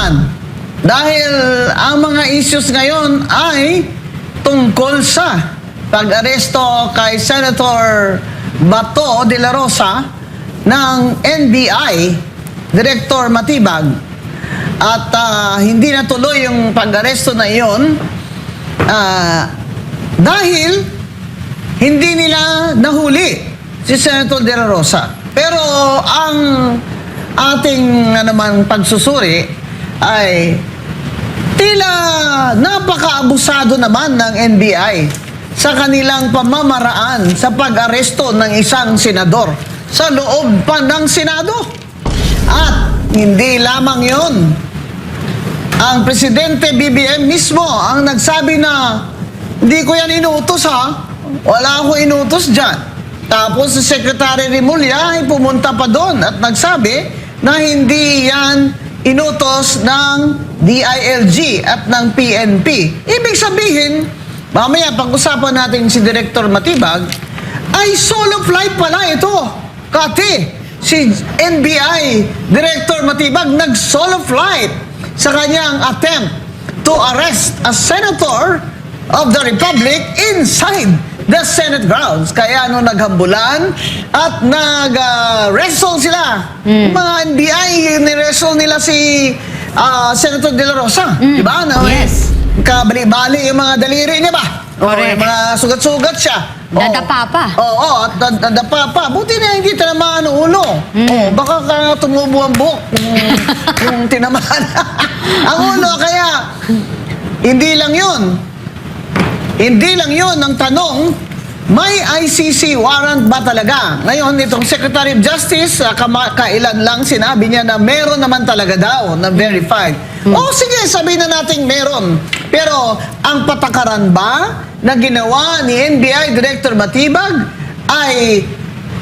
naman. Dahil ang mga issues ngayon ay tungkol sa pag-aresto kay Senator Bato de la Rosa ng NBI Director Matibag. At hindi natuloy yung pag-aresto na iyon dahil hindi nila nahuli si Senator de la Rosa. Pero ang ating naman pagsusuri ay tila napaka-abusado naman ng NBI sa kanilang pamamaraan sa pag-aresto ng isang senador sa loob pa ng Senado. At hindi lamang yon. Ang Presidente BBM mismo ang nagsabi na hindi ko yan inutos ha. Wala akong inutos dyan. Tapos si Secretary Remulla ay pumunta pa doon at nagsabi na hindi yan inutos ng DILG at ng PNP. Ibig sabihin, mamaya pag-usapan natin si Director Matibag, ay solo flight pala ito. Kati, si NBI Director Matibag nag-solo flight sa kanyang attempt to arrest a senator of the Republic inside the Senate grounds. Kaya nung naghambulan at nag-wrestle sila, mga NBI, ni-wrestle nila si Senator De La Rosa. Diba? Yes. Kabali-bali yung mga daliri niya ba? Correct. Yung mga sugat-sugat siya. Dadapa pa. Oo, at dadapa pa. Buti na hindi tinamaan ang ulo. Baka ka tumubo ang buhok kung tinamaan ang ulo. Kaya, hindi lang yun. Hindi lang yun ang tanong, may ICC warrant ba talaga? Ngayon, itong Secretary of Justice, kailan lang sinabi niya na meron naman talaga daw na verified. O sige, sabihin na natin meron. Pero ang patakaran ba na ginawa ni NBI Director Matibag ay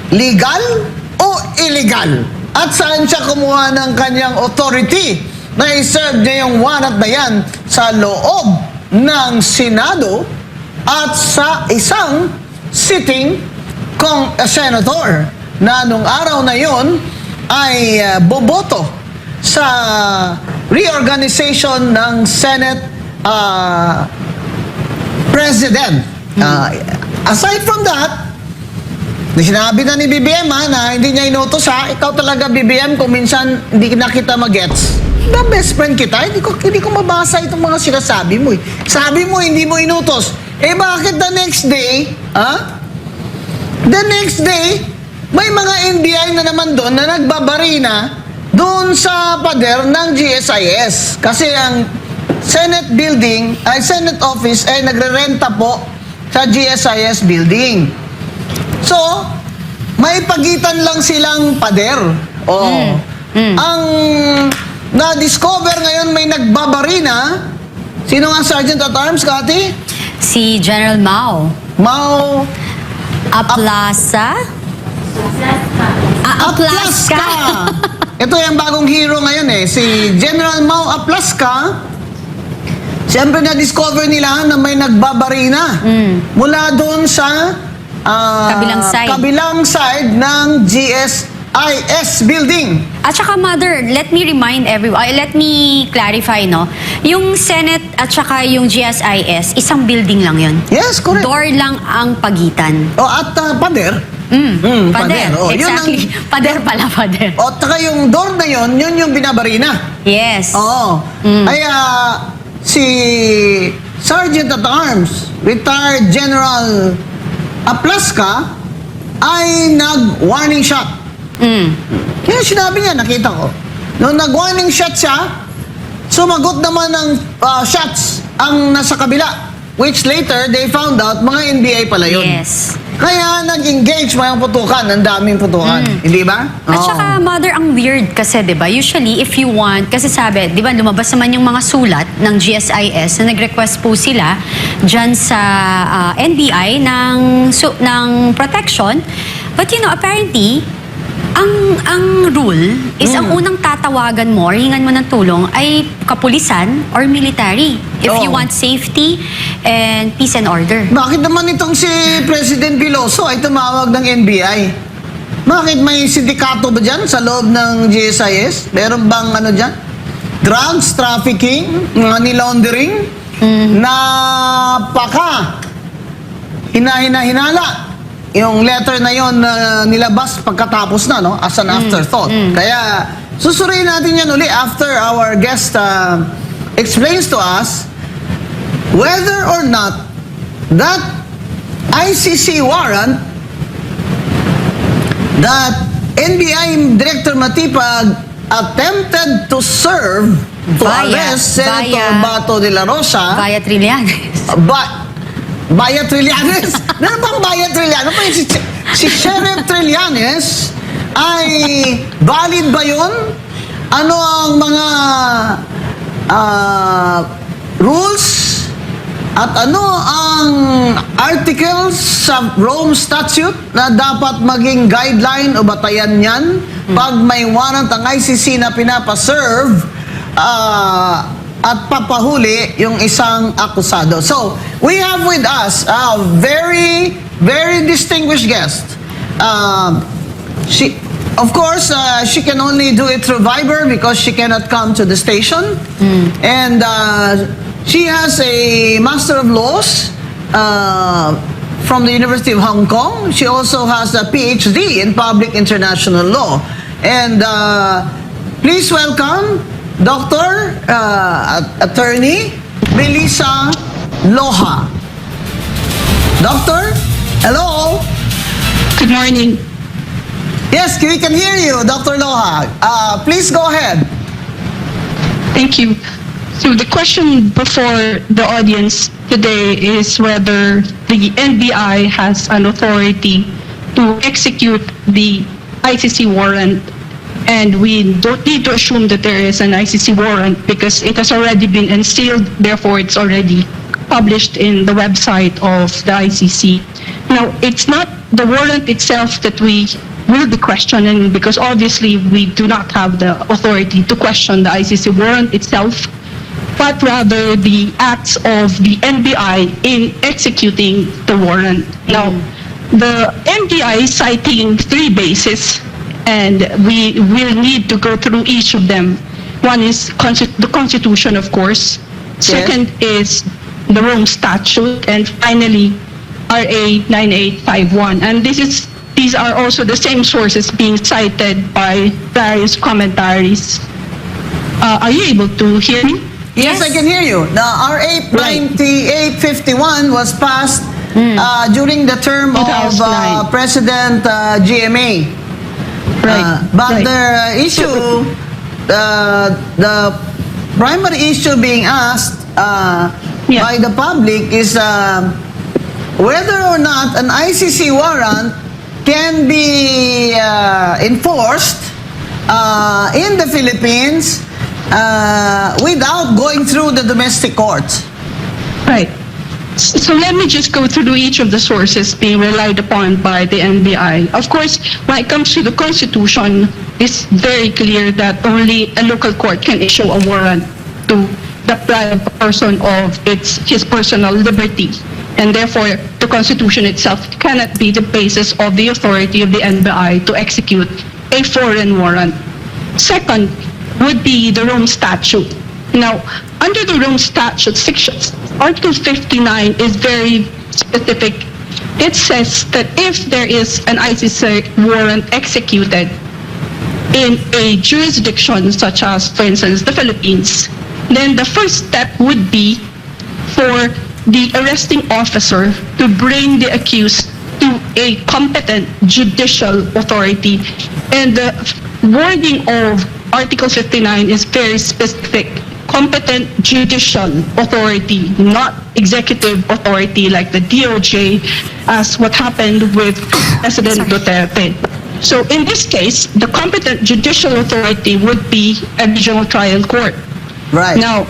legal o illegal? At saan siya kumuha ng kanyang authority na i-serve niya yung warrant na yan sa loob ng Senado at sa isang sitting senator na nung araw na yon ay boboto sa reorganization ng Senate President. Aside from that, sinabi na ni BBM na hindi niya inutos ikaw talaga BBM kung minsan hindi na kita mag-gets. The best friend kita, hindi ko mabasa itong mga sinasabi mo. Sabi mo, hindi mo inutos. Bakit the next day, the next day, may mga NBI na naman doon na nagbabarina doon sa pader ng GSIS. Kasi ang Senate building, Senate office ay nagre-renta po sa GSIS building. So, may pagitan lang silang pader. Ang na-discover ngayon may nagbabarina. Sino nga Sergeant at Arms, Kati? Si General Mao. Mao Aplaza? Aplaska. Ito yung bagong hero ngayon si General Mao Aplaska. Siyempre na-discover nila na may nagbabarina mula doon sa kabilang side ng GSIS building. At saka Mother, let me remind everyone, let me clarify, no? Yung Senate at saka yung GSIS, isang building lang yun. Yes, correct. Door lang ang pagitan. At pader. Pader. Exactly. Pader pala, pader. At saka yung door na yun yung binabarina. Yes. Oo. Kaya si Sergeant at Arms, retired General Aplaska, ay nag-warning shot. Kaya sinabi niya, nakita ko. Nung nag-warning shot siya, sumagot naman ng shots ang nasa kabila. Which later, they found out, mga NBI pala yun. Yes. Kaya nag-engage mga putukan, ang daming putukan. Hindi ba? At saka, Mother, ang weird kasi, di ba? Usually, if you want, kasi sabi, di ba, lumabas naman yung mga sulat ng GSIS na nag-request po sila dyan sa NBI ng protection. But, you know, apparently, ang rule is ang unang tatawagan mo or hingan mo ng tulong ay kapulisan or military if you want safety and peace and order. Bakit naman itong si President Piloso ay tumawag ng NBI? Bakit may sindikato ba dyan sa loob ng GSIS? Meron bang ano dyan? drugs trafficking, money laundering, napaka hinala yung letter na yon na nilabas pagkatapos na, no, as an afterthought. Kaya susuriin natin yan uli after our guest explains to us whether or not that ICC warrant that NBI Director Matipag attempted to serve to arrest Senator Bato de la Rosa Via Trillanes. Baya Trillanes? Ano bang Baya Trillanes? Ano ba yung si Sheriff Trillanes ay valid ba yun? Ano ang mga rules at ano ang articles sa Rome Statute na dapat maging guideline o batayan niyan pag may warrant ang ICC na pinapaserve at papahuli yung isang akusado. So, we have with us a very, very distinguished guest. Of course, she can only do it through Viber because she cannot come to the station. And she has a Master of Laws from the University of Hong Kong. She also has a PhD in Public International Law. And please welcome Dr. Attorney Melissa Loha. Doctor, hello. Good morning. Yes, we can hear you, Dr. Loha. Please go ahead. Thank you. So the question before the audience today is whether the NBI has an authority to execute the ICC warrant. And we don't need to assume that there is an ICC warrant because it has already been unsealed, therefore it's already published in the website of the ICC. Now, it's not the warrant itself that we will be questioning because obviously we do not have the authority to question the ICC warrant itself, but rather the acts of the NBI in executing the warrant. Now, the NBI is citing 3 bases, and we will need to go through each of them. One is the Constitution, of course. Second is the Rome Statute, and finally, RA 9851. And these are also the same sources being cited by various commentaries. Are you able to hear me? Yes, I can hear you. The RA 9851 was passed during the term of 2009. President GMA. But the issue, the primary issue being asked by the public is whether or not an ICC warrant can be enforced in the Philippines without going through the domestic courts. Right. So let me just go through each of the sources being relied upon by the NBI. Of course, when it comes to the Constitution, it's very clear that only a local court can issue a warrant to deprive a person of his personal liberty. And therefore, the Constitution itself cannot be the basis of the authority of the NBI to execute a foreign warrant. Second would be the Rome Statute. Now, under the Rome Statute, Article 59 is very specific. It says that if there is an ICC warrant executed in a jurisdiction such as, for instance, the Philippines, then the first step would be for the arresting officer to bring the accused to a competent judicial authority. And the wording of Article 59 is very specific. Competent judicial authority, not executive authority like the DOJ, as what happened with President Duterte. So in this case, the competent judicial authority would be a regional trial court. Right. Now,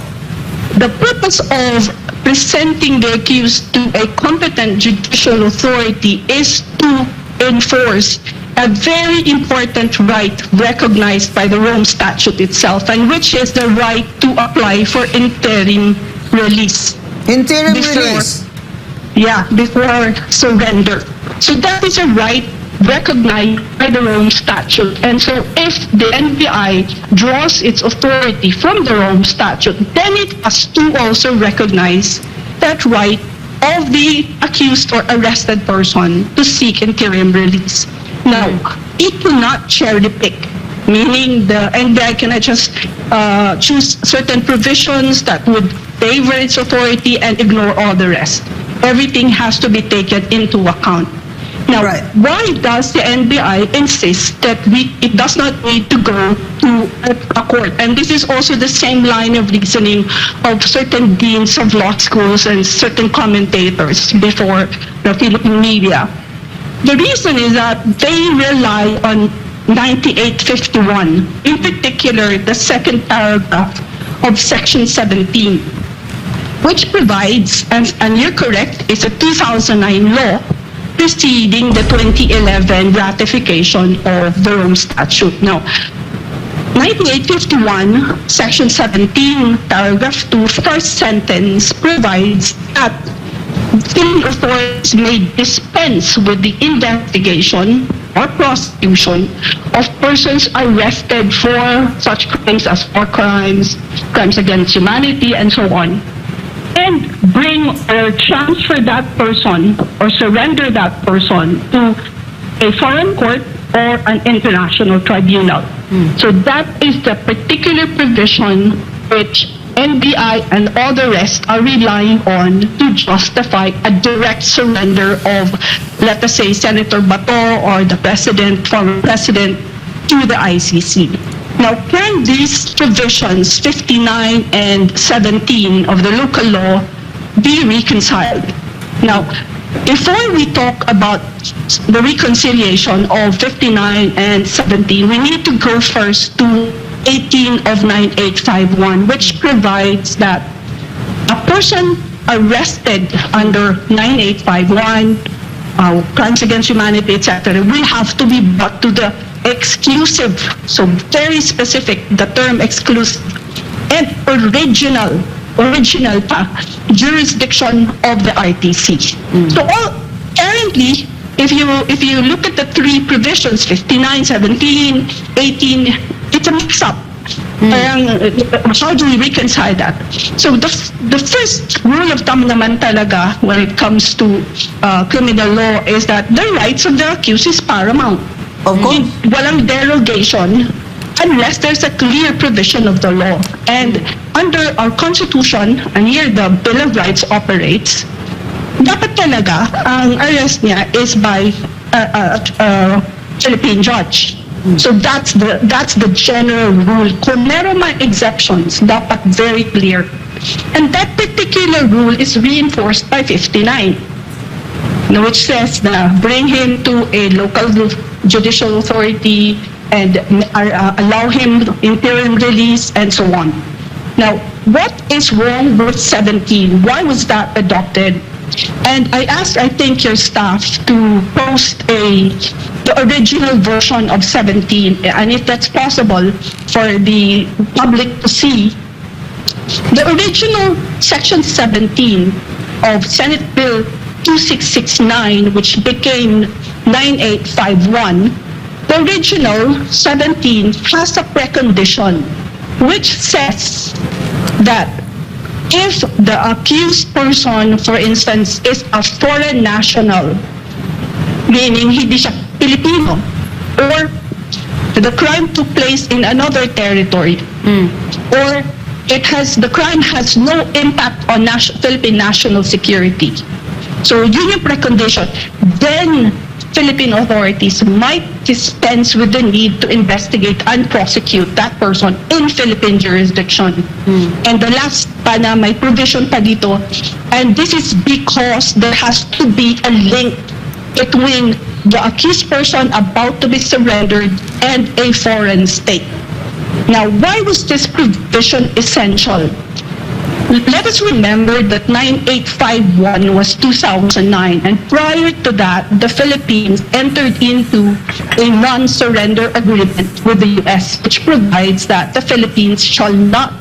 the purpose of presenting the accused to a competent judicial authority is to enforce a very important right recognized by the Rome Statute itself, and which is the right to apply for interim release. Interim release. Yeah, before surrender. So that is a right recognized by the Rome Statute. And so if the NBI draws its authority from the Rome Statute, then it has to also recognize that right of the accused or arrested person to seek interim release. Now, it will not cherry pick, meaning the NBI cannot just choose certain provisions that would favor its authority and ignore all the rest. Everything has to be taken into account. Now, Right. why does the NBI insist that it does not need to go to a court? And this is also the same line of reasoning of certain deans of law schools and certain commentators before the Philippine media. The reason is that they rely on 9851, in particular the second paragraph of Section 17, which provides, and you're correct, it's a 2009 law preceding the 2011 ratification of the Rome Statute. Now, 9851, Section 17, Paragraph 2, first sentence provides that Philippine authorities may dispense with the investigation or prosecution of persons arrested for such crimes as war crimes, crimes against humanity, and so on, and bring or transfer that person or surrender that person to a foreign court or an international tribunal. So that is the particular provision which NBI and all the rest are relying on to justify a direct surrender of, let us say, Senator Bato or the president, former president, to the ICC. Now, can these provisions, 59 and 17 of the local law, be reconciled? Now, before we talk about the reconciliation of 59 and 17, we need to go first to 18 of 9851, which provides that a person arrested under 9851, crimes against humanity, etc., will have to be brought to the exclusive, so very specific, the term exclusive, and original jurisdiction of the ITC. So currently, if you look at the three provisions, 59, 17, 18, it's a mix-up. How do we reconcile that? So the first rule of thumb naman talaga when it comes to criminal law is that the rights of the accused is paramount. Of course. Walang derogation unless there's a clear provision of the law. And under our Constitution, and here the Bill of Rights operates, dapat talaga ang arrest niya is by a Philippine judge. So that's the general rule. Kung meron mga exceptions, dapat very clear. And that particular rule is reinforced by 59, which says na bring him to a local judicial authority and allow him interim release and so on. Now, what is wrong with 17? Why was that adopted? And I asked, I think, your staff to post the original version of 17, and if that's possible for the public to see. The original Section 17 of Senate Bill 2669, which became 9851, the original 17 has a precondition which says that if the accused person, for instance, is a foreign national, meaning hindi siya Filipino, or the crime took place in another territory, or the crime has no impact on Philippine national security. So yun yung precondition. Then Philippine authorities might dispense with the need to investigate and prosecute that person in Philippine jurisdiction. And the last pa na may provision pa dito, and this is because there has to be a link between the accused person about to be surrendered and a foreign state. Now, why was this provision essential? Let us remember that 9851 was 2009, and prior to that, the Philippines entered into a non-surrender agreement with the U.S., which provides that the Philippines shall not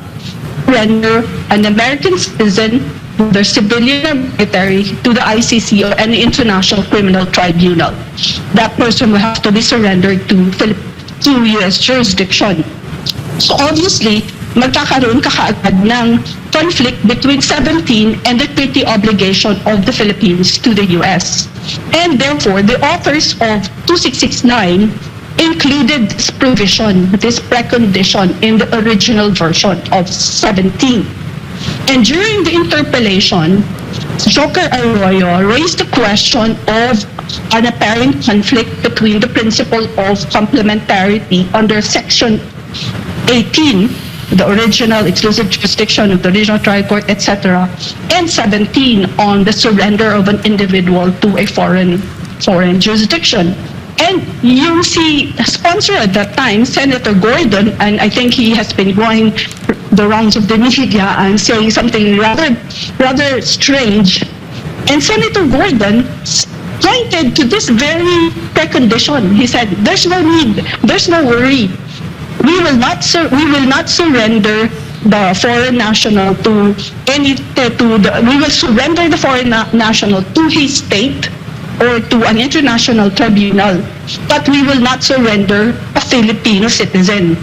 surrender an American citizen whether civilian or military, to the ICC or any international criminal tribunal. That person will have to be surrendered to U.S. jurisdiction. So obviously, magkakaroon ka kaagad ng conflict between 17 and the treaty obligation of the Philippines to the U.S. And therefore, the authors of 2669 included this provision, this precondition in the original version of 17. And during the interpellation, Joker Arroyo raised the question of an apparent conflict between the principle of complementarity under Section 18, the original exclusive jurisdiction of the regional trial court, etc., and 17 on the surrender of an individual to a foreign jurisdiction. And yung si sponsor at that time, Senator Gordon, and I think he has been going the rounds of the media and saying something rather strange. And Senator Gordon pointed to this very precondition. He said, "There's no need, there's no worry. We will not surrender the foreign national we will surrender the foreign national to his state or to an international tribunal, but we will not surrender a Filipino citizen."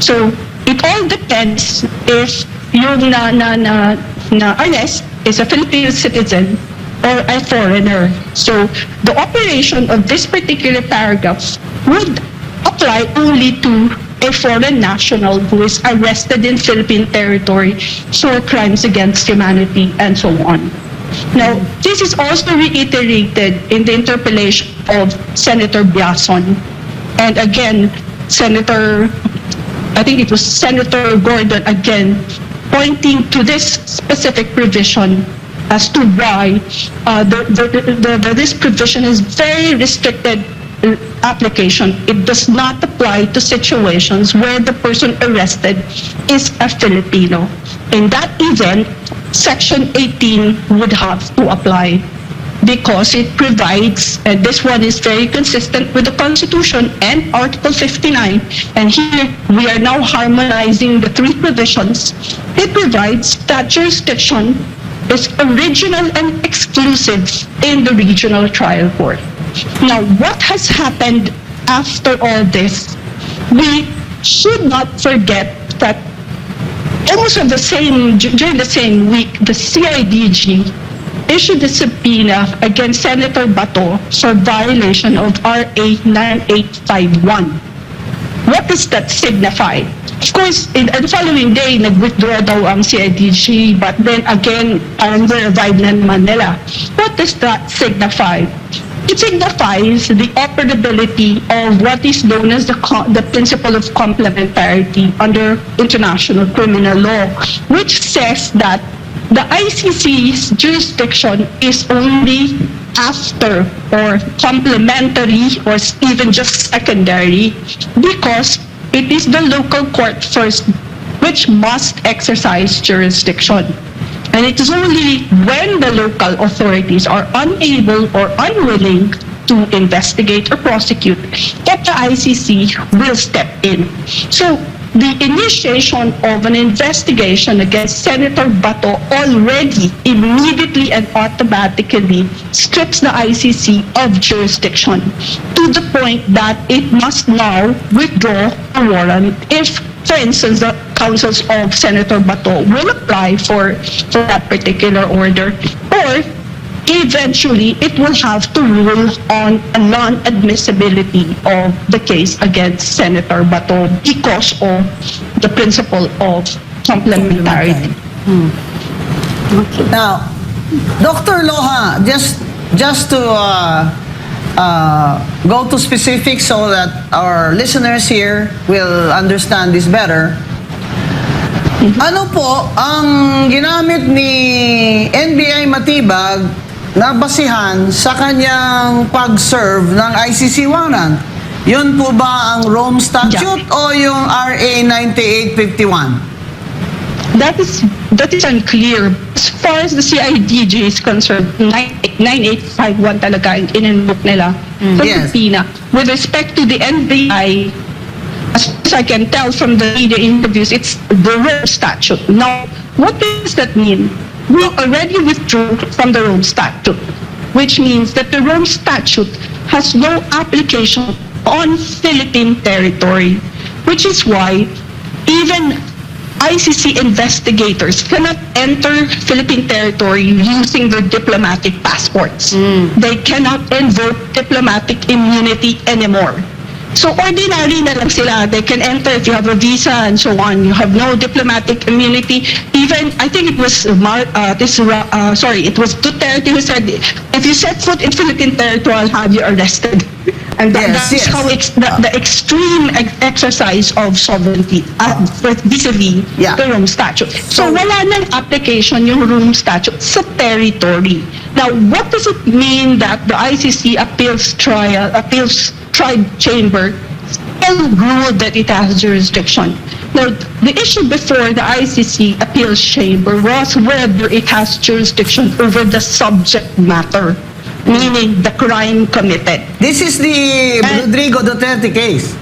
So it all depends if yung arrest is a Filipino citizen or a foreigner. So the operation of this particular paragraph would apply only to a foreign national who is arrested in Philippine territory for crimes against humanity and so on. Now, this is also reiterated in the interpellation of Senator Biason. And again, I think it was Senator Gordon again, pointing to this specific provision as to why this provision is very restricted application. It does not apply to situations where the person arrested is a Filipino. In that event, Section 18 would have to apply because it provides, and this one is very consistent with the Constitution and Article 59, and here we are now harmonizing the three provisions. It provides that jurisdiction is original and exclusive in the regional trial court. Now, what has happened after all this? We should not forget that almost during the same week, the CIDG issued a subpoena against Senator Bato for violation of RA 9851. What does that signify? Of course, the following day, nag-withdraw daw ang CIDG, but then again, parang revive na naman nila. What does that signify? It signifies the operability of what is known as the principle of complementarity under international criminal law, which says that the ICC's jurisdiction is only after or complementary or even just secondary because it is the local court first which must exercise jurisdiction. And it is only when the local authorities are unable or unwilling to investigate or prosecute that the ICC will step in. So the initiation of an investigation against Senator Bato already immediately and automatically strips the ICC of jurisdiction to the point that it must now withdraw a warrant if, for instance, the counsels of Senator Bato will apply for that particular order, or eventually it will have to rule on a non-admissibility of the case against Senator Bato because of the principle of complementarity. Now, Dr. Loha, just to go to specifics so that our listeners here will understand this better. Ano po ang ginamit ni NBI Matibag na basihan sa kanyang pag-serve ng ICC warrant? Yun po ba ang Rome Statute o yung RA 9851? That is unclear. As far as the CIDG is concerned, 9851 talaga ang in-invoke nila sa Yes. subpoena. With respect to the NBI, as far as I can tell from the media interviews, it's the Rome Statute. Now, what does that mean? we already withdrew from the Rome Statute, which means that the Rome Statute has no application on Philippine territory, which is why even ICC investigators cannot enter Philippine territory using their diplomatic passports. They cannot invoke diplomatic immunity anymore. So ordinary na lang sila. They can enter if you have a visa and so on. You have no diplomatic immunity. Even, I think it was it was Duterte who said, if you set foot in Philippine territory, I'll have you arrested. And Yes, that's yes. how the extreme exercise of sovereignty vis-a-vis Yeah. the Rome Statute. So wala nang application yung Rome Statute sa territory. Now, what does it mean that the ICC appeals tribe chamber still ruled that it has jurisdiction? Now, the issue before the ICC appeals chamber was whether it has jurisdiction over the subject matter, meaning the crime committed. This is the Rodrigo Duterte case.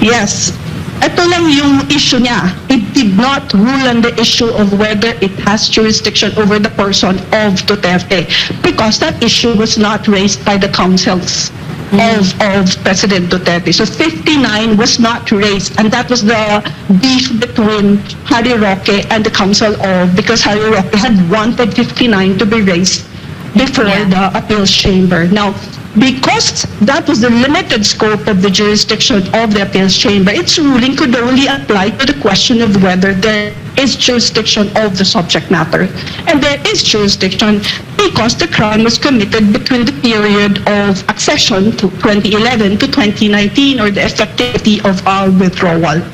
Yes. Ito lang yung issue niya. It did not rule on the issue of whether it has jurisdiction over the person of Duterte, because that issue was not raised by the councils of President Duterte. So 59 was not raised, and that was the beef between Harry Roque and the council because Harry Roque had wanted 59 to be raised before the appeals chamber. Now, because that was the limited scope of the jurisdiction of the appeals chamber, its ruling could only apply to the question of whether there is jurisdiction of the subject matter. And there is jurisdiction because the crime was committed between the period of accession to 2011 to 2019, or the effectivity of our withdrawal.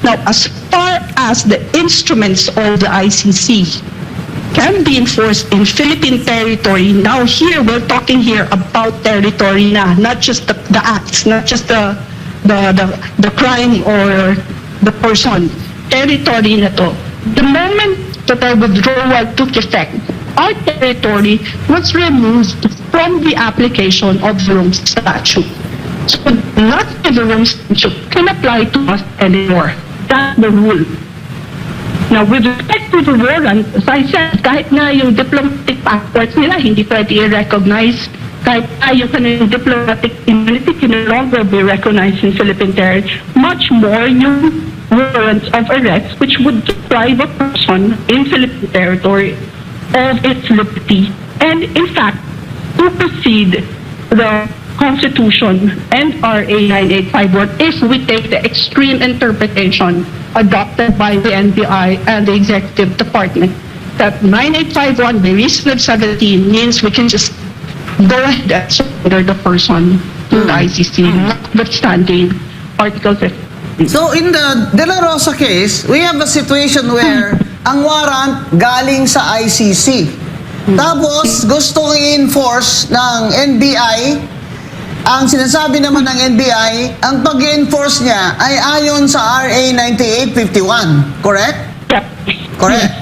Now, as far as the instruments of the ICC can be enforced in Philippine territory. Now here, we're talking here about territory na, not just the acts, not just the crime or the person. Territory na to. The moment that our withdrawal took effect, our territory was removed from the application of the Rome Statute. So nothing in the Rome Statute can apply to us anymore. That's the rule. Now, with respect to the warrant, as I said, kahit na yung diplomatic passports nila, hindi pwede i-recognize. Kahit na yung kanilang diplomatic immunity can no longer be recognized in Philippine territory. Much more yung warrants of arrest, which would deprive a person in Philippine territory of its liberty. And in fact, supersede the Constitution and RA 9851 if we take the extreme interpretation adopted by the NBI and the Executive Department, that 9851 by reason of 17 means we can just go ahead and surrender the person to the ICC, notwithstanding Article 50. So in the De La Rosa case, we have a situation where ang warrant galing sa ICC. Tapos gustong i-enforce ng NBI. Ang sinasabi naman ng NBI, ang pag-enforce niya ay ayon sa RA 9851. Correct? Yep. Correct.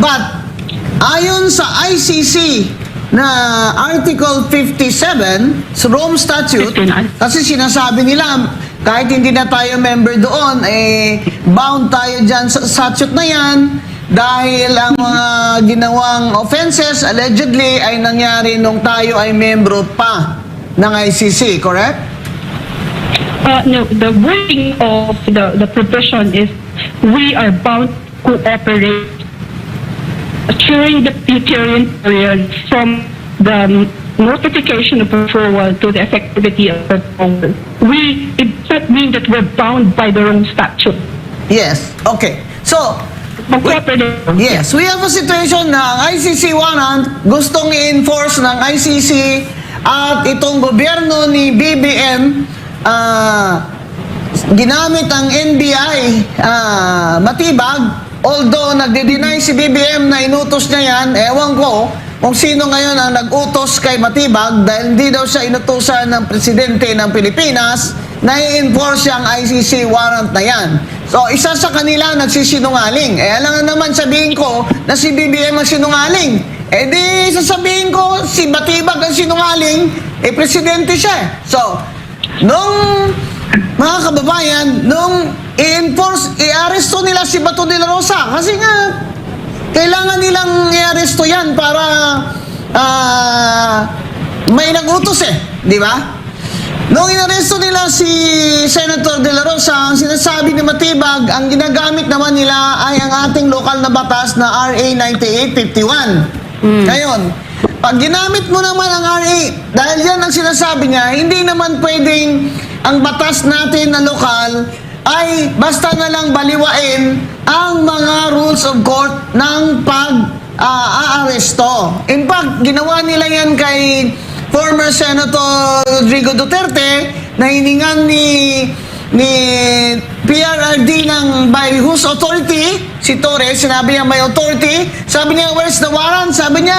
But ayon sa ICC na Article 57 sa Rome Statute, 59. kasi sinasabi nila kahit hindi na tayo member doon, bound tayo dyan sa statute na yan dahil ang mga ginawang offenses allegedly ay nangyari nung tayo ay membro pa ng ICC, correct? No, the wording of the provision is we are bound to cooperate during the Criterion period from the notification of withdrawal to the effectivity of withdrawal. It does not mean that we're bound by the Rome Statute. Yes. Okay. So, Mag-cooperate. yes, we have a situation na ang ICC warrant gustong i-enforce ng ICC at itong gobyerno ni BBM ginamit ang NBI matibag, although nagde-deny si BBM na inutos niya yan. Ewan ko kung sino ngayon ang nag-utos kay Matibag dahil hindi daw siya inutusan ng presidente ng Pilipinas na i-enforce ang ICC warrant na yan. So, isa sa kanila nagsisinungaling. Alam nga naman sabihin ko na si BBM ang sinungaling. Di sasabihin ko si Matibag ang sinungaling, presidente siya. So, nung mga kababayan, nung i-enforce, i-aresto nila si Bato de la Rosa kasi nga Kailangan nilang i-aresto yan para may nagutos di ba? Nung inaresto nila si Senator De La Rosa, ang sinasabi ni Matibag, ang ginagamit naman nila ay ang ating lokal na batas na RA 9851. Ngayon, pag ginamit mo naman ang RA, dahil yan ang sinasabi niya, hindi naman pwedeng ang batas natin na lokal ay basta na lang baliwain ang mga rules of court ng pag-aaresto. In fact, ginawa nila yan kay former Senator Rodrigo Duterte na hiningan ni PRRD ng by whose authority, si Torres, sinabi niya may authority, sabi niya, where's the warrant? Sabi niya,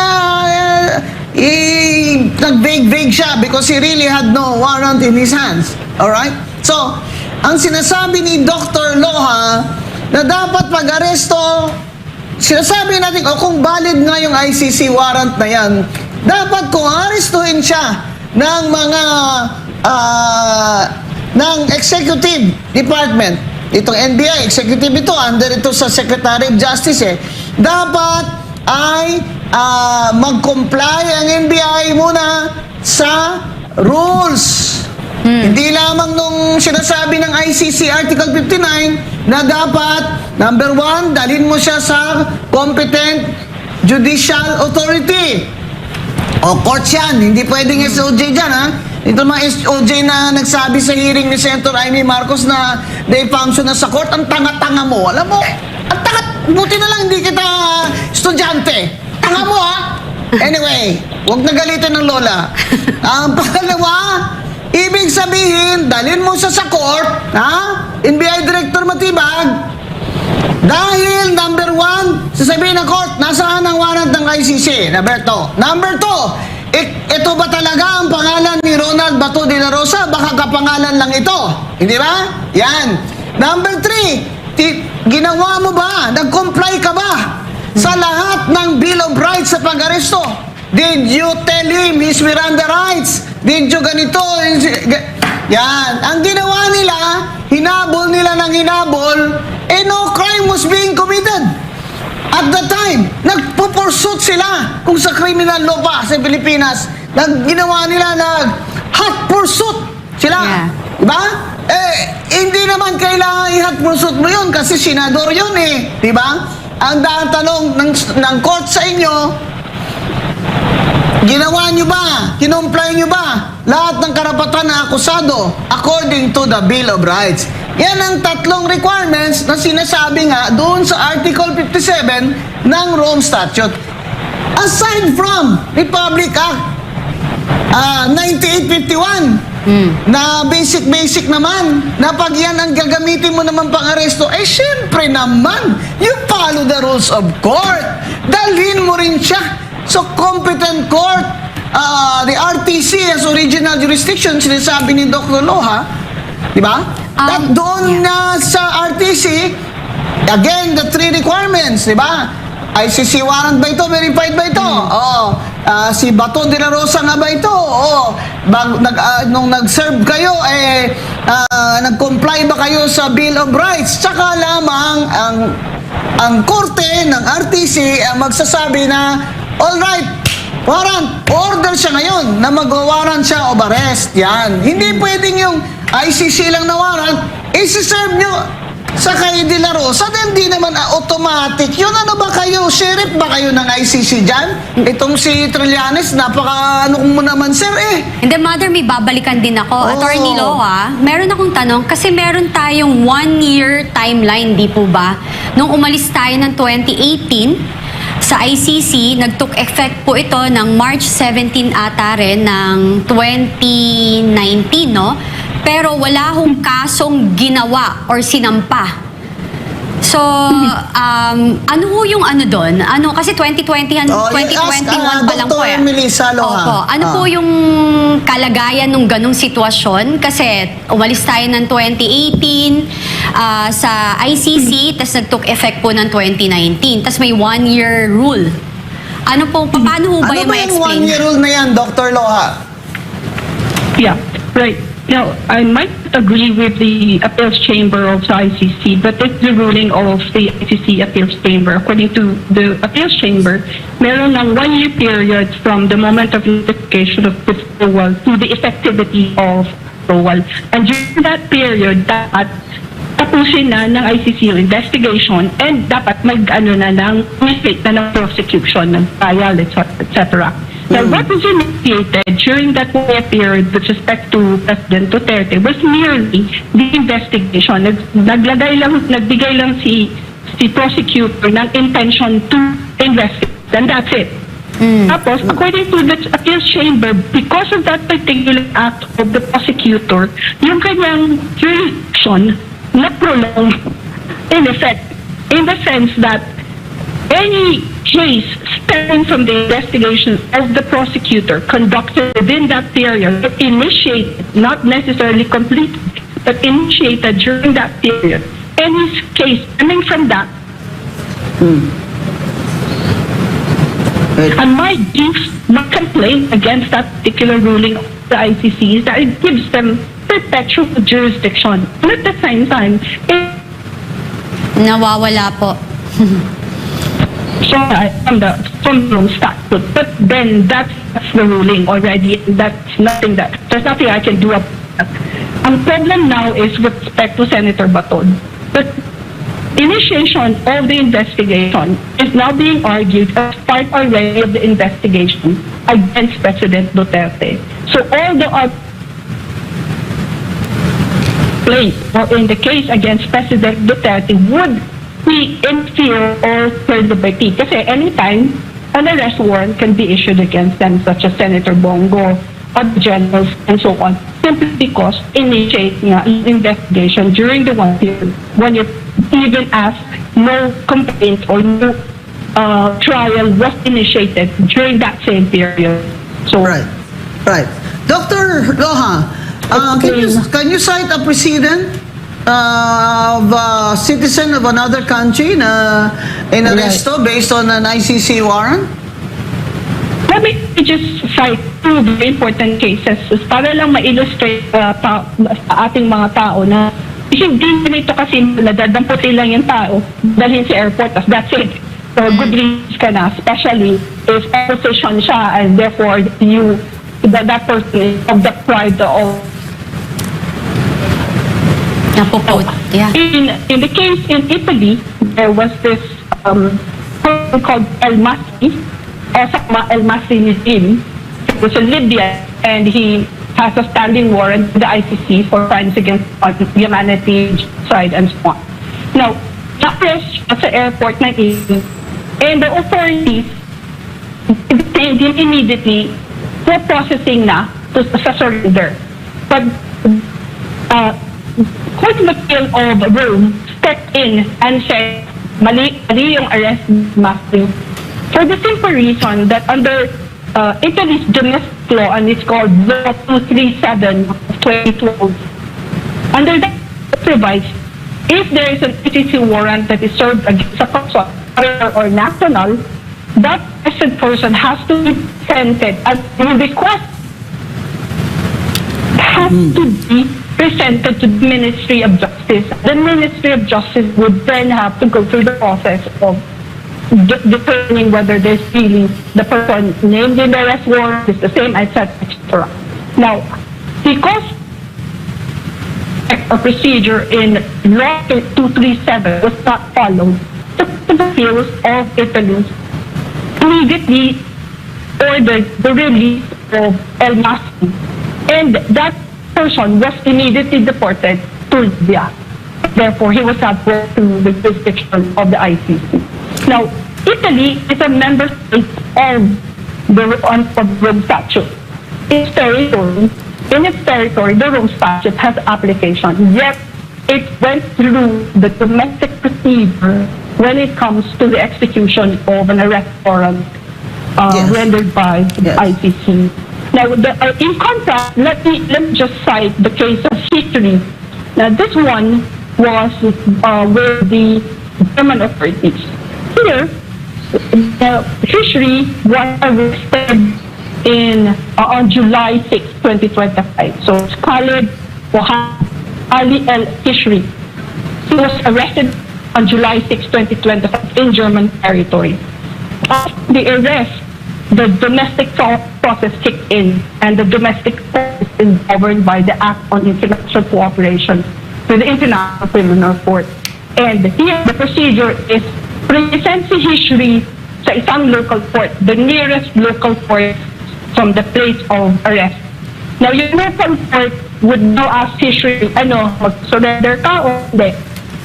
nag-vague siya because he really had no warrant in his hands. Alright? So, ang sinasabi ni Dr. Loha na dapat pag-aresto, sinasabi natin, kung valid nga yung ICC warrant na yan, dapat kung arestuhin siya ng mga ng executive department, itong NBI, executive ito, under ito sa Secretary of Justice dapat ay mag-comply ang NBI muna sa rules. Hindi lamang nung sinasabi ng ICC Article 59 na dapat, number 1, dalhin mo siya sa competent judicial authority. O court yan, hindi pwedeng SOJ dyan Ito mga SOJ na nagsabi sa hearing ni Senator Amy Marcos na they function na sa court, ang tanga-tanga mo. Alam mo, ang buti na lang hindi kita estudyante. Tanga mo Anyway, huwag na galitin ng lola. Ang pangalawa, ibig sabihin, dalhin mo siya sa court, NBI Director Matibag, dahil number 1, sasabihin ng court, nasaan ang warrant ng ICC? Number 2, ito ba talaga ang pangalan ni Ronald Bato de la Rosa? Baka kapangalan lang ito. Hindi ba? Yan. Number 3, ginawa mo ba? Nag-comply ka ba sa lahat ng Bill of Rights sa pag-aresto? Did you tell him his Miranda rights? Did you ganito? Yan. Ang ginawa nila, hinabol nila ng hinabol, no crime was being committed. At the time, nagpo-pursuit sila kung sa criminal law pa sa Pilipinas. Ginawa nila hot pursuit sila. Yeah. Diba? Hindi naman kailangan i-hot pursuit mo yun kasi senador yun Diba? Ang tanong ng court sa inyo, ginawa nyo ba? Kinomply nyo ba? Lahat ng karapatan na akusado according to the Bill of Rights. Yan ang 3 requirements na sinasabi nga doon sa Article 57 ng Rome Statute. Aside from Republic Act 9851 na basic naman na pag yan ang gagamitin mo naman pang aresto, syempre naman, you follow the rules of court. Dalhin mo rin siya sa competent court. The RTC as original jurisdiction, sinasabi ni Dr. Loha, di ba? At doon na sa RTC, again, the 3 requirements, di ba? ICC warrant ba ito? Verified ba ito? Si Bato de la Rosa nga ba ito? Nung nag-serve kayo, nag-comply ba kayo sa Bill of Rights? Tsaka lamang ang korte ng RTC magsasabi na, alright, warrant, order siya ngayon na mag-warrant siya of arrest. Yan. Hindi pwedeng yung ICC lang na warrant, isi-serve nyo sa kay De La Rosa, dahil di naman automatic. Yun, ano ba kayo? Sheriff ba kayo ng ICC dyan? Itong si Trillanes, napaka mo naman, sir Hindi, Mother, may babalikan din ako. Attorney Loha, meron akong tanong, kasi meron tayong 1-year timeline, di po ba? Nung umalis tayo ng 2018, sa ICC, nag-took effect po ito ng March 17 ata rin ng 2019, no? Pero wala hong kasong ginawa or sinampa. So, ano ho yung ano doon? Kasi 2021 pa lang po Dr. Melissa Loha. Opo. Ano po yung kalagayan ng ganong sitwasyon? Kasi umalis tayo ng 2018 sa ICC, tas nag-took effect po ng 2019. Tas may 1-year rule. Ano po, paano ho ba yung ma-explain? Ano ba yung 1-year rule na yan, Dr. Loha? Yeah, right. Now, I might agree with the appeals chamber of the ICC, but it's the ruling of the ICC appeals chamber. According to the appeals chamber, meron ng 1-year period from the moment of notification of withdrawal to the effectivity of withdrawal. And during that period, dapat tapusin na ng ICC yung investigation and dapat mag-ano na ng initiate na ng prosecution, ng trial, etc. Now, what was initiated during that 1-year period with respect to President Duterte was merely the investigation. Nagbigay lang si prosecutor ng intention to investigate, and that's it. Tapos, according to the appeals chamber, because of that particular act of the prosecutor, yung kanyang jurisdiction na prolong, in effect, in the sense that any case stemming from the investigation of the prosecutor conducted within that period, initiated, not necessarily completed, but initiated during that period, any case stemming from that, and my complaint against that particular ruling of the ICC is that it gives them perpetual jurisdiction. And at the same time, it Nawawala po. from the statute, but then that's the ruling already. That's nothing there's nothing I can do about that. Ang problem now is with respect to Senator Baton. But initiation of the investigation is now being argued as part already of the investigation against President Duterte. So all the claims or in the case against President Duterte would be in fear or for liberty. Kasi anytime an arrest warrant can be issued against them, such as Senator Bongo, other generals, and so on, simply because initiate nga investigation during the 1 year when you even as no complaint or no trial was initiated during that same period. So, Right. Dr. Loha, can you cite a precedent of a citizen of another country na inaresto based on an ICC warrant? let me just cite two very important cases para lang ma-illustrate sa ating mga tao na hindi nito kasi nadadamputin lang yung tao dalhin sa airport, that's it. So good reasons ka na, especially if opposition siya and therefore that person is of the pride of Napuput. Yeah. In the case in Italy, there was this person called El Masri, Osama El Masri Nizim. He was a Libyan and he has a standing warrant with the ICC for crimes against humanity, genocide, and so on. Now, na-arrest at the airport na Italy, and the authorities detained him immediately for processing na sa surrender. But Court of Appeal of Rome stepped in and said, mali yung arrest Masri. For the simple reason that under Italy's domestic law, and it's called Law 237 of 2012, under that it provides, if there is an ICC warrant that is served against a person or national, that arrested person has to be presented as a request. Has to be presented to the Ministry of Justice. The Ministry of Justice would then have to go through the process of determining whether there's really the person named in the arrest warrant is the same, etc. Now, because a procedure in Law 237 was not followed, the Court of Appeals of Italy immediately ordered the release of El Masri, and that person was immediately deported to Libya. Therefore, he was not brought to the jurisdiction of the ICC. Now, Italy is a member state of the Rome Statute. In its territory, the Rome Statute has application. Yet, it went through the domestic procedure when it comes to the execution of an arrest warrant rendered by the ICC. Now, in contrast, let me just cite the case of Sicily. Now, this one was with the German authorities. Here, the fishery was arrested on July 6, 2025. So Khalid Mohammed Ali El Hishri. He was arrested on July 6, 2025 in German territory. After the arrest, the domestic process kicked in, and the domestic process is governed by the Act on International Cooperation with the International Criminal Court. And here, the procedure is present si Hishri sa isang local court, the nearest local court from the place of arrest. Now, yung local court would now ask Hishri, mag-surrender ka o hindi?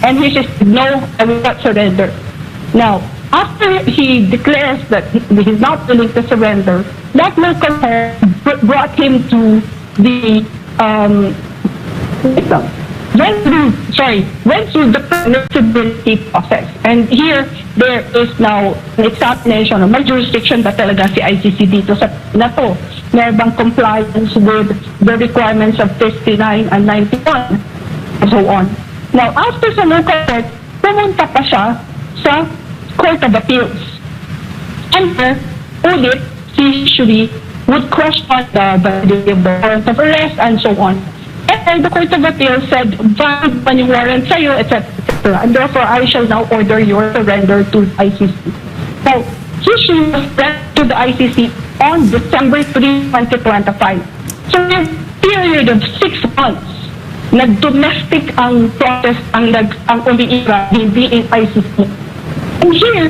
And he says, no, I will not surrender. Now, after he declares that he's not willing to surrender, that local court brought him to the went through the permissibility process. And here, there is now an examination of may jurisdiction ba talaga si ICC dito sa na to. Meron bang compliance with the requirements of 59 and 91 and so on. Now, after sa local court, pumunta pa siya sa Court of Appeals. And there, ulit, he usually would question the validity of the warrant of arrest and so on. And the Court of Appeals said, valid pa yung warrant sa'yo, etc., etc. And therefore, I shall now order your surrender to the ICC. Now, he should was sent to the ICC on December 3, 2025. So, in a period of 6 months, nag-domestic ang process ang umiira, hindi in ICC. And here,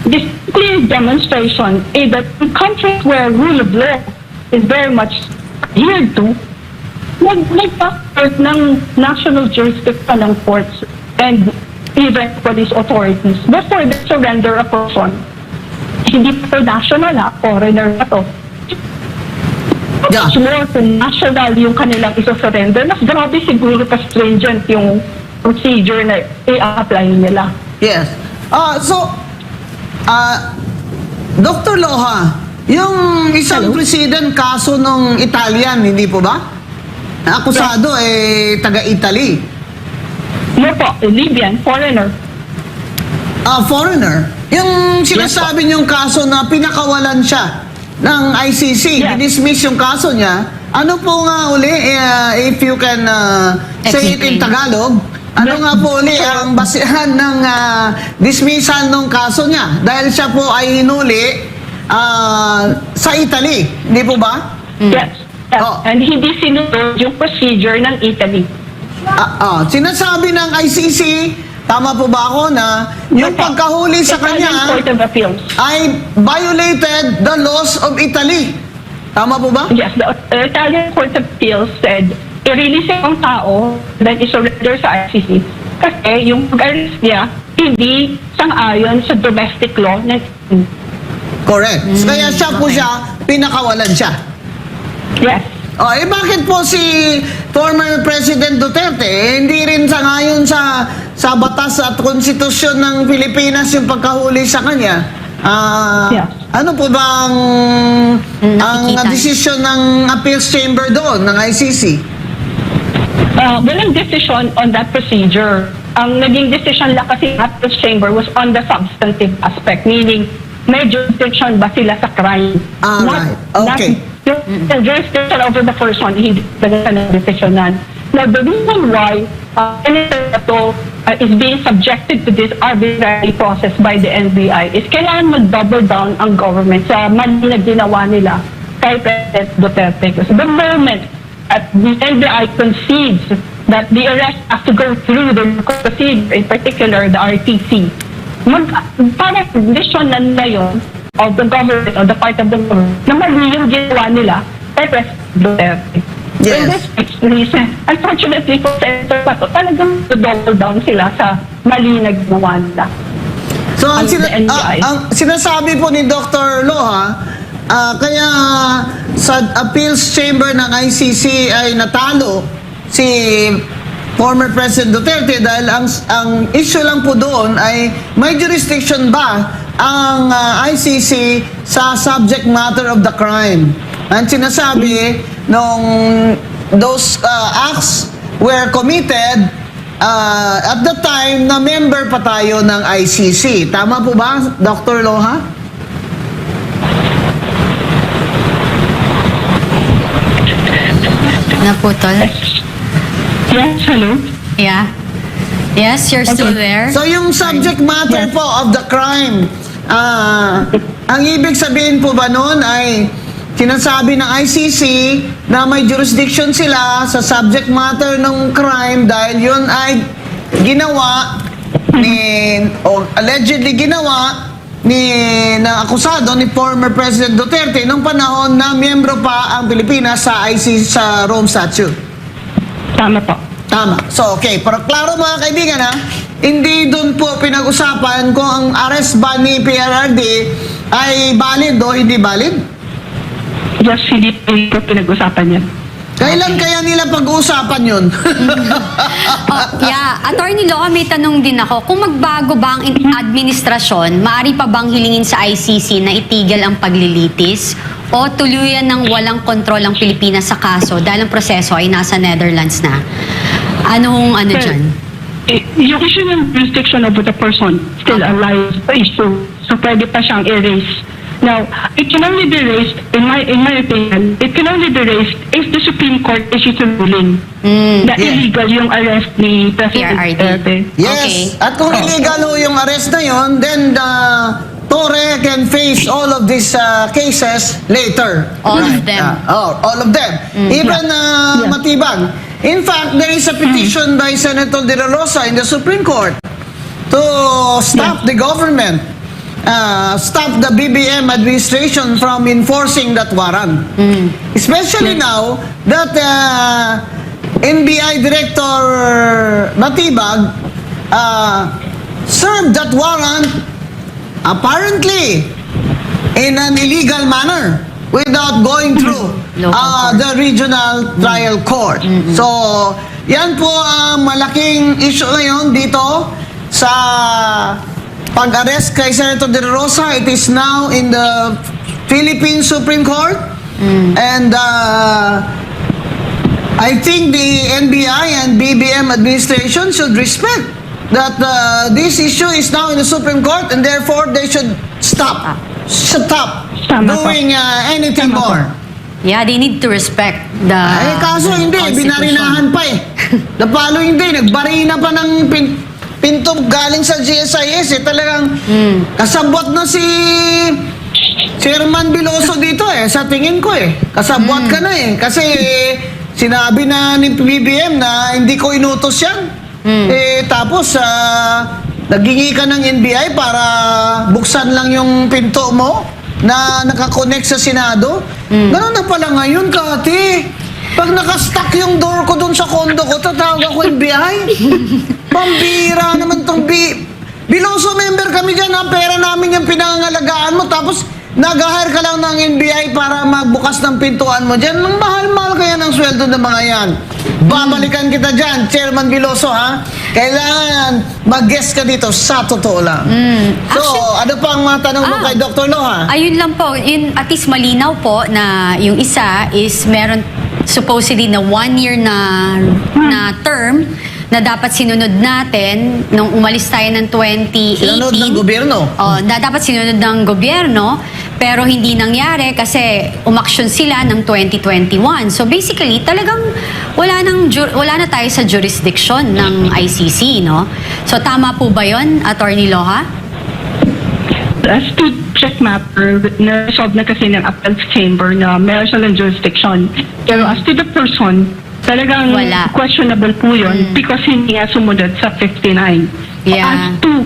this clear demonstration is that in countries where rule of law is very much adhered to, nag-factor ng national jurisdiction ng courts and even police authorities before they surrender a person. Hindi pa ito national, foreigner na to. Yeah. More kung national yung kanilang isa-surrender, mas grabe siguro ka-stringent yung procedure na i-apply nila. Yes. Dr. Loha, yung isang president kaso ng Italian, hindi po ba? Akusado taga-Italy. No po, Libyan, foreigner. Foreigner. Yung sinasabi niyong kaso na pinakawalan siya ng ICC, Yes. dinismiss yung kaso niya. Ano po nga uli, if you can say it in Tagalog, ano nga po uli ang basihan ng dismissal ng kaso niya? Dahil siya po ay hinuli sa Italy, hindi po ba? Yes. Oh. And hindi sinunod yung procedure ng Italy. Sinasabi ng ICC, tama po ba ako na yung pagkahuli sa Italian kanya Court of Appeals. ay violated the laws of Italy. Tama po ba? Yes, the Italian Court of Appeals said, i-release ang tao, then i-surrender sa ICC. Kasi yung pag-arrest niya, hindi sang-ayon sa domestic law ng Correct. Kaya siya po siya, pinakawalan siya. Yes. Bakit po si former President Duterte, hindi rin sangayon sa batas at konstitusyon ng Pilipinas yung pagkahuli sa kanya? Yes. Ano po ba ang Nakikita. desisyon ng appeals chamber doon, ng ICC? Walang decision on that procedure. Ang naging decision lang kasi ng Appeals Chamber was on the substantive aspect, meaning may jurisdiction ba sila sa crime. Right. Okay. The jurisdiction over the person, hindi ba na decisionan. Now, the reason why Senator is being subjected to this arbitrary process by the NBI is kailangan mag-double down ang government sa mali na ginawa nila kay President Duterte. Because the moment at the NBI concedes that the arrest has to go through the procedure, in particular the RTC, parang decision na nila yun of the government, or the part of the government, na mali yung ginawa nila kay President Duterte. Yes. In this reason, unfortunately for Senator Pato, talagang double down sila sa mali na ginawa nila. So, ang, Ang NBI. ang sinasabi po ni Dr. Loha, kaya sa appeals chamber ng ICC ay natalo si former President Duterte dahil ang issue lang po doon ay may jurisdiction ba ang ICC sa subject matter of the crime. Ang sinasabi nung those acts were committed at the time na member pa tayo ng ICC. Tama po ba, Dr. Loha? Naputol? Yes, hello? Yeah. Yes, you're still there? So yung subject matter Yes. po of the crime, ang ibig sabihin po ba nun ay sinasabi ng ICC na may jurisdiction sila sa subject matter ng crime dahil yun ay ginawa o allegedly ginawa ng akusado ni former President Duterte nung panahon na miyembro pa ang Pilipinas sa ICC sa Rome Statute. Tama po. Tama. So, okay. Pero klaro mga kaibigan ha, hindi doon po pinag-usapan kung ang arrest ba ni PRRD ay valid o hindi valid. Yes, hindi po pinag-usapan yan. Kailan kaya nila pag-uusapan yun? Yeah, Attorney Loa, may tanong din ako. Kung magbago ba ang administrasyon, maaari pa bang hilingin sa ICC na itigil ang paglilitis? O tuluyan ng walang kontrol ang Pilipinas sa kaso dahil ang proseso ay nasa Netherlands na? Anong dyan? Yung issue ng jurisdiction over the person still alive issue. So pwede pa siyang erase. Now, it can only be raised, in my opinion, it can only be raised if the Supreme Court issues a ruling na Yeah. illegal yung arrest ni President PRRD. Duterte. Yes. Okay. At kung illegal ho yung arrest na yun, then Torre can face all of these cases later. All of them. All of them. Even Yeah. Matibag. In fact, there is a petition by Senator De La Rosa in the Supreme Court to stop the government, stop the BBM administration from enforcing that warrant. Especially now that NBI Director Matibag served that warrant apparently in an illegal manner without going through Local court. the regional trial court. So, yan po ang malaking issue ngayon dito sa pag-arrest kay Senator De La Rosa. It is now in the Philippine Supreme Court. And I think the NBI and BBM administration should respect that this issue is now in the Supreme Court and therefore they should stop Tama po. doing anything Tama po. more. Yeah, they need to respect the Kaso hindi, Constitution. binarinahan pa eh. The following day, nagbarina pa ng pinto galing sa GSIS eh. Talagang kasabwat na si Chairman Biloso dito eh. Sa tingin ko eh. Kasabwat ka na eh. Kasi sinabi na ni BBM na hindi ko inutos yan. Tapos naghingi ka ng NBI para buksan lang yung pinto mo na nakakonect sa Senado. Ganun na pala ngayon, Kati. Pag nakastuck yung door ko dun sa condo ko, tatawag ako NBI. Pambira naman tong Biloso member kami dyan, ha? Pera namin yung pinangangalagaan mo. Tapos nag-hire ka lang ng NBI para magbukas ng pintuan mo dyan. Ang mahal-mahal kaya ng sweldo ng mga yan. Babalikan kita dyan, Chairman Biloso, ha? Kailangan mag-guest ka dito sa totoo lang. So, ano pa ang mga tanong mo kay Dr. Loha? Ayun lang po, yun at least malinaw po na yung isa is meron supposedly na 1 year na term na dapat sinunod natin nung umalis tayo ng 2018. Sinunod ng gobyerno. Na dapat sinunod ng gobyerno pero hindi nangyari kasi umaksyon sila ng 2021. So basically, talagang wala na tayo sa jurisdiction ng ICC, no? So tama po ba 'yon, Attorney Loha? As to check matter, na-resolve na kasi ng appellate chamber na meron silang jurisdiction. Pero as to the person, talagang Wala. questionable po yun because hindi nga sumunod sa 59. Yeah. As to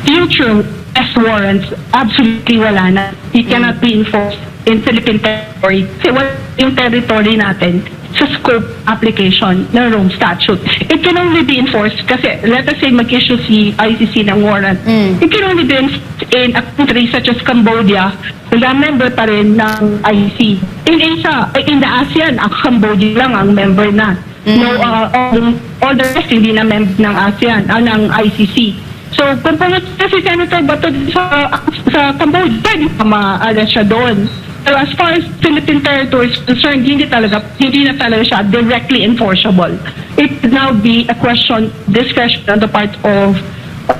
future arrest warrants, absolutely wala na. It cannot be enforced in Philippine territory. Kasi wala yung territory natin sa scope application ng Rome Statute. It can only be enforced kasi let us say mag-issue si ICC ng warrant. It can only be enforced in a country such as Cambodia na member pa rin ng ICC. In Asia, in the ASEAN, ang Cambodia lang ang member na. No, all the rest hindi na member ng ASEAN, ng ICC. So, kung pumunta si Senator Bato sa Cambodia, pwede pa ma-arrest siya doon. Pero as far as Philippine territory is concerned, hindi na talaga siya directly enforceable. It would now be a discretion on the part of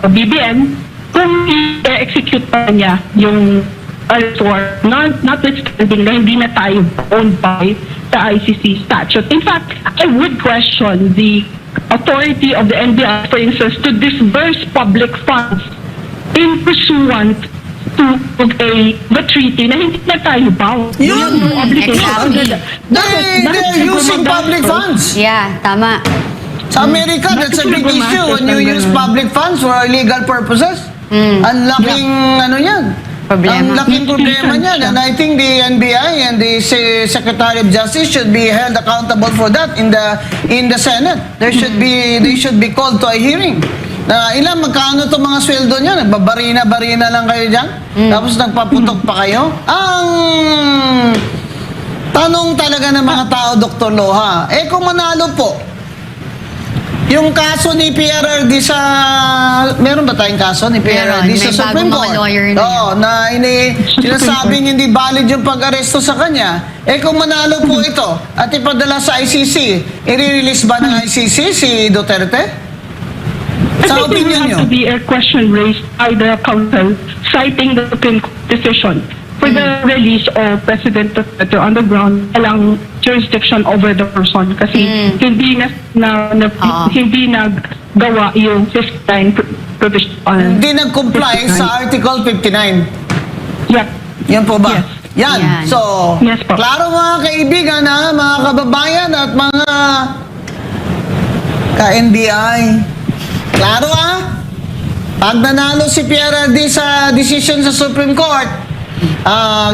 BBM kung i-execute pa niya yung arrest warrant, notwithstanding na hindi na tayo owned by the ICC statute. In fact, I would question the authority of the NBI, for instance, to disburse public funds in pursuant to the treaty na hindi na tayo bound. Yun! Yung obligation Exactly. under the- They're using public funds. Yeah, tama. Sa Amerika, that's a big issue when you use public funds for illegal purposes. Ang laking ano yan. Problema. Ang laking problema niyan. And I think the NBI and the Secretary of Justice should be held accountable for that in the Senate. They should be called to a hearing. Na ilan magkano to mga sweldo niya? Nagbabarina-barina lang kayo diyan? Tapos nagpaputok pa kayo? Ang tanong talaga ng mga tao, Dr. Loha, kung manalo po, yung kaso ni PRRD sa... Meron ba tayong kaso ni PRRD Meron. sa May Supreme bagong mga Court? lawyer na Oo, na sinasabing hindi valid yung pag-aresto sa kanya. Kung manalo po ito at ipadala sa ICC, i-release ba ng ICC si Duterte? I Sa think there will opinion have nyo? to be a question raised by the council citing the Supreme Court decision for the release of President Duterte on the ground alang jurisdiction over the person kasi hindi hindi naggawa yung 59 provision. Hindi nag-comply sa Article 59. Yep. Yan po ba? Yes. Yan. Yan. So, Yes po. klaro mga kaibigan ha, mga kababayan at mga ka-NBI. Klaro ha? Pag nanalo si PRRD sa decision sa Supreme Court,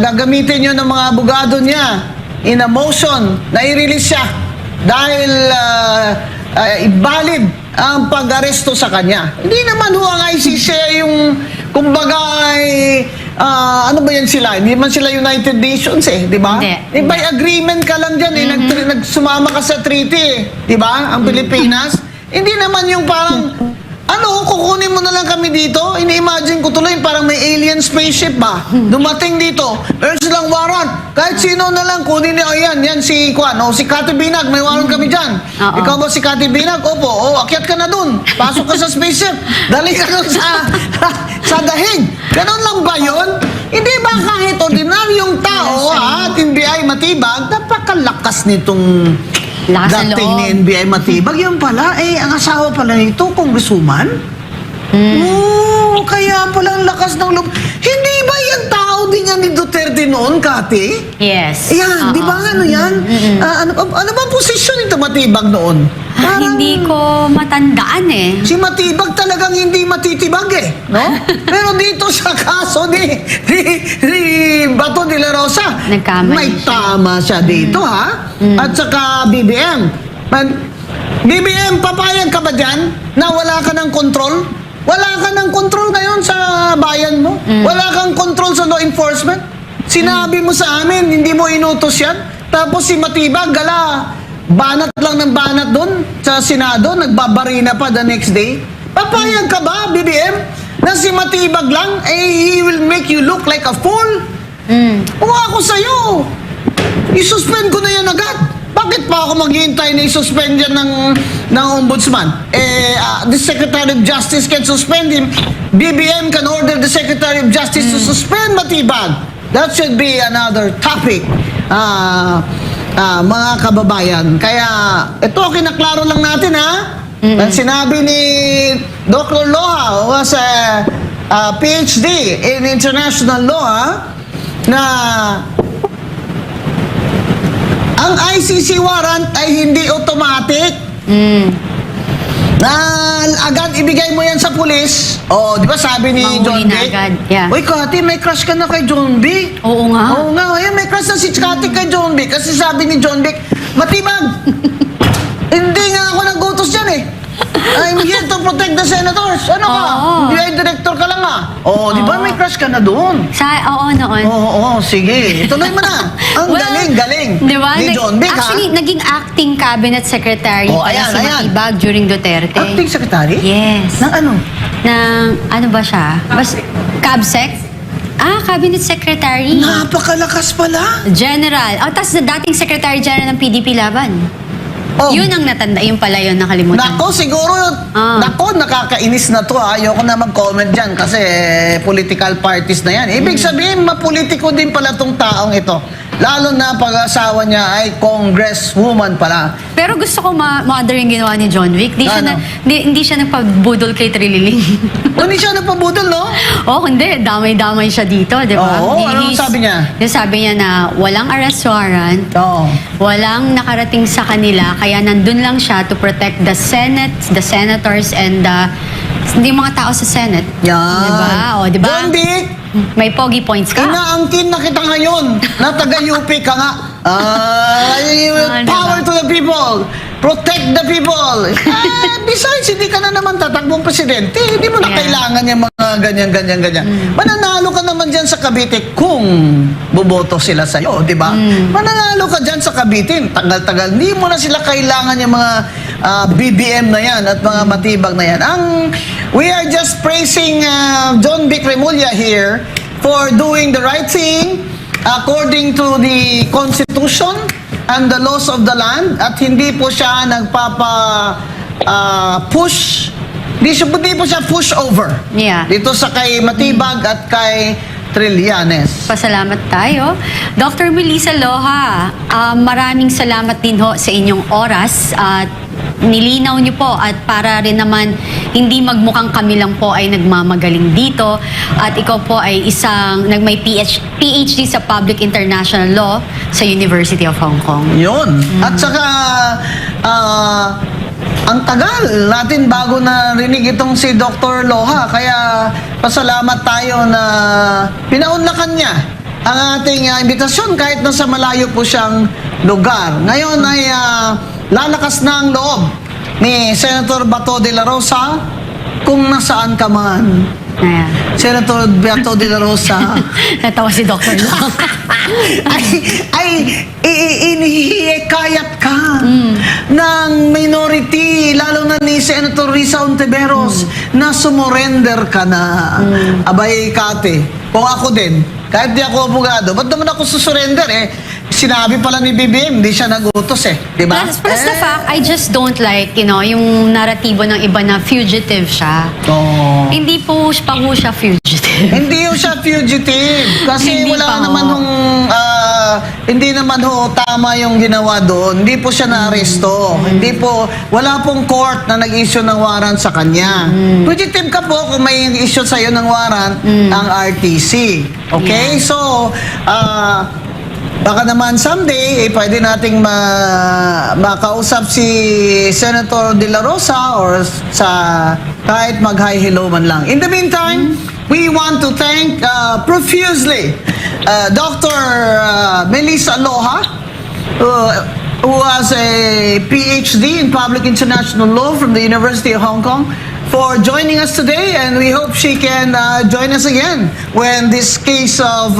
gagamitin nyo ng mga abogado niya in a motion na i-release siya dahil valid ang pag-aresto sa kanya. Hindi naman ho ang ICC yung kumbaga ay ano ba yan sila? Hindi man sila United Nations di ba? Hindi. By agreement ka lang dyan nagsumama ka sa treaty di ba? Ang Pilipinas. Hindi naman yung parang kukunin mo na lang kami dito? Ini-imagine ko tuloy, parang may alien spaceship ba? Dumating dito, meron silang warrant. Kahit sino na lang, kunin niya, yan si Kwan, si Kati Binag, may warrant kami dyan. Oo. Ikaw ba si Kati Binag? Opo, akyat ka na dun. Pasok ka sa spaceship. Dali ka dun sa dahig. Ganon lang ba yun? Hindi ba kahit ordinaryong tao, at NBI matibag, napakalakas nitong Lakas ng dating loob. ni NBI matibag. Yan pala, ang asawa pala nito, congresswoman. Kaya pala ang lakas ng loob. Hindi ba yan tao din yan ni Duterte noon, Kati? Yes. Yan, di ba ano yan? Ano ba posisyon nito matibag noon? Hindi ko matandaan Si Matibag talagang hindi matitibag no? Pero dito sa kaso ni Bato de la Rosa, Nagkamali may siya. tama siya dito ha? At saka BBM. BBM, papayag ka ba dyan na wala ka ng kontrol? Wala ka ng kontrol ngayon sa bayan mo? Wala kang kontrol sa law enforcement? Sinabi mo sa amin, hindi mo inutos yan? Tapos si Matibag, banat lang ng banat doon sa Senado, nagbabarina pa the next day. Papayag ka ba, BBM, na si Matibag lang, he will make you look like a fool? Kung ako sa'yo, isuspend ko na yan agad. Bakit pa ako maghihintay na isuspend yan ng ombudsman? The Secretary of Justice can suspend him. BBM can order the Secretary of Justice to suspend Matibag. That should be another topic. Mga kababayan. Kaya, ito, kinaklaro lang natin, ha? Ang sinabi ni Dr. Loha, who was a PhD in international law, na ang ICC warrant ay hindi automatic. Na agad ibigay mo yan sa pulis. Di ba sabi ni Mahuli John na Vic? agad, yeah. Uy, Kati, may crush ka na kay John Vic. Oo nga. Oo nga, may crush na si Kati kay John Vic. Kasi sabi ni John Vic, Matibag, hindi nga ako nag-utos dyan I'm here to protect the senators. Ano ka? Oo. BI director ka lang di ba may crush ka na doon? Oo, noon. Oo, sige. Ituloy mo na. Ang galing Di ba? ni John Vic, Actually, naging acting cabinet secretary pala ayan, si ayan. Matibag during Duterte. Acting secretary? Yes. Ng ano? Ano ba siya? Cabsec? Cabinet secretary. Napakalakas pala. General. Tapos dating secretary general ng PDP Laban. Oh. Yun ang natanda, yun pala yun, nakalimutan. Nako, siguro, Ah. nako, nakakainis na to. Ayoko na mag-comment dyan kasi political parties na yan. Ibig sabihin, mapolitiko din pala tong taong ito. Lalo na pag-asawa niya ay congresswoman pala. Pero gusto ko ma-mother yung ginawa ni John Wick. Ano? Hindi siya nagpabudol kay Trililing. Hindi siya nagpabudol, no? Oh, hindi. Damay-damay siya dito, di ba? Oo, ano sabi niya? Sabi niya na walang arrest warrant, Oo. walang nakarating sa kanila, kaya nandun lang siya to protect the Senate, the senators, and hindi mga tao sa Senate. Yan. Diba? O, diba? John Vic, May pogi points ka. inaangkin na kita ngayon na taga-UP ka nga. Power to the people. Protect the people. Besides, hindi ka na naman tatakbong presidente. Hindi mo na Yeah. kailangan yung mga ganyan. Mananalo ka naman dyan sa Cavite kung boboto sila sa'yo, di ba? Mananalo ka dyan sa Cavite. Tagal-tagal. Hindi mo na sila kailangan yung mga BBM na yan at mga matibag na yan. We are just praising John Vic Remulla here for doing the right thing according to the Constitution and the laws of the land, at hindi po siya push, hindi po siya push over. Yeah. Dito sa kay Matibag at kay Trillanes. Pasalamat tayo. Dr. Melissa Loha, maraming salamat din ho sa inyong oras at nilinaw niyo po at para rin naman hindi magmukhang kami lang po ay nagmamagaling dito at ikaw po ay isang may PhD sa Public International Law sa University of Hong Kong. Yun. At saka, ang tagal natin bago na rinig itong si Dr. Loha. Kaya pasalamat tayo na pinaunlakan niya ang ating imbitasyon kahit nasa malayo po siyang lugar. Ngayon ay lalakas na ang loob ni Senator Bato de la Rosa kung nasaan ka man. Ayan. Senator Bato de la Rosa. Natawa si Dr. Loha. Inihikayat ka ng minority, lalo na ni Senator Risa Ontiveros, na sumurrender ka na. Abay, Kate, kung ako din, kahit di ako abogado, ba't naman ako susurrender Sinabi pala ni BBM, hindi siya nagutos diba? Plus the fact, I just don't like, yung naratibo ng iba na fugitive siya. Oo. Hindi po siya fugitive. Hindi siya fugitive. Kasi Hindi wala pa, naman hindi naman tama yung ginawa doon. Hindi po siya na-aresto. Hindi po, wala pong court na nag-issue ng warrant sa kanya. Fugitive ka po kung may issue sa'yo ng warrant ang RTC. Okay? Yeah. So, baka naman someday, pwede nating makausap si Senator De La Rosa or kahit mag-hi hello man lang. In the meantime, we want to thank profusely Dr. Melissa Loha, who has a PhD in Public International Law from the University of Hong Kong, for joining us today, and we hope she can join us again when this case of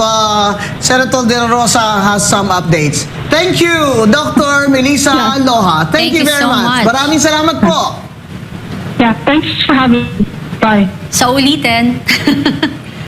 Senator De La Rosa has some updates. Thank you, Dr. Melissa Loha. Thank you very so much. much. Maraming salamat po. Yeah, thanks for having me. Bye. Sa ulitin.